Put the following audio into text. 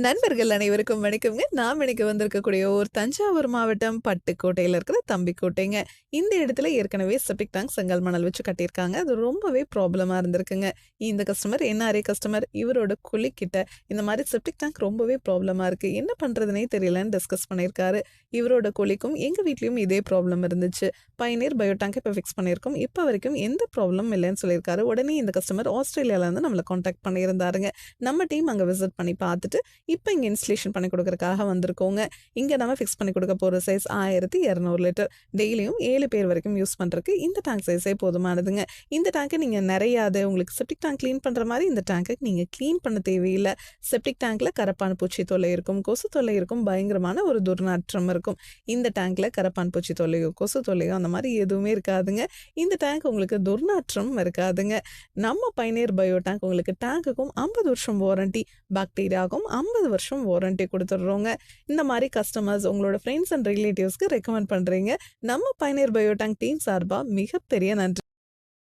நண்பர்கள் அனைவருக்கும் வணக்கம்ங்க. நாம் இன்னைக்கு வந்திருக்கக்கூடிய ஒரு தஞ்சாவூர் மாவட்டம் பட்டுக்கோட்டையில இருக்கிற தம்பிக்கோட்டைங்க. இந்த இடத்துல ஏற்கனவே செப்டிக் டேங்க் செங்கல் மணல் வச்சு கட்டியிருக்காங்க. அது ரொம்பவே ப்ராப்ளமா இருந்திருக்குங்க. இந்த கஸ்டமர் என்ஆர்ஐ கஸ்டமர். இவரோட கொல்லிக்கிட்ட இந்த மாதிரி செப்டிக் டேங்க் ரொம்பவே ப்ராப்ளமா இருக்கு. என்ன பண்றதுனே தெரியலன்னு டிஸ்கஸ் பண்ணியிருக்காரு. இவரோட கொல்லிக்கும் எங்க வீட்லயும் இதே ப்ராப்ளம் இருந்துச்சு. பயனீர் பயோ டேங்க் இப்போ ஃபிக்ஸ் பண்ணியிருக்கோம். இப்போ வரைக்கும் எந்த ப்ராப்ளமும் இல்லைன்னு சொல்லியிருக்காரு. உடனே இந்த கஸ்டமர் ஆஸ்திரேலியால இருந்து நம்மளை காண்டாக்ட் பண்ணியிருந்தாருங்க. நம்ம டீம் அங்கே விசிட் பண்ணி பார்த்துட்டு இப்போ இங்கே இன்ஸ்டலேஷன் பண்ணி கொடுக்கறதுக்காக வந்திருக்கோங்க. இங்கே நம்ம ஃபிக்ஸ் பண்ணி கொடுக்க போகிற சைஸ் 1200 லிட்டர். டெய்லியும் 7 பேர் வரைக்கும் யூஸ் பண்ணுறதுக்கு இந்த டேங்க் சைஸே போதுமானதுங்க. இந்த டேங்கை நீங்கள் நிறையாது உங்களுக்கு செப்டிக் டேங்க் க்ளீன் பண்ணுற மாதிரி இந்த டேங்கை நீங்கள் க்ளீன் பண்ண தேவையில்லை. செப்டிக் டேங்க்கில் கரப்பான் பூச்சி தொல்லை இருக்கும், கொசு தொல்லை இருக்கும், பயங்கரமான ஒரு துர்நாற்றம் இருக்கும். இந்த டேங்க்கில் கரப்பான் பூச்சி தொல்லையோ கொசு தொல்லையோ அந்த மாதிரி எதுவுமே இருக்காதுங்க. இந்த டேங்க் உங்களுக்கு துர்நாற்றம் இருக்காதுங்க. நம்ம பயனீர் பயோ டேங்க் உங்களுக்கு டேங்குக்கும் 50 வருஷம் வாரண்டி, பாக்டீரியாவுக்கும் 50 வருஷம் வாரண்டி கொடுத்துட்றோங்க. இந்த மாதிரி கஸ்டமர்ஸ் உங்களோட ஃப்ரெண்ட்ஸ் அண்ட் ரிலேட்டிவ்ஸ்க்கு ரெக்கமெண்ட் பண்ணுறீங்க. நம்ம பயனீர் பயோ டேங்க் டீம் சார்பாக மிகப்பெரிய நன்றி.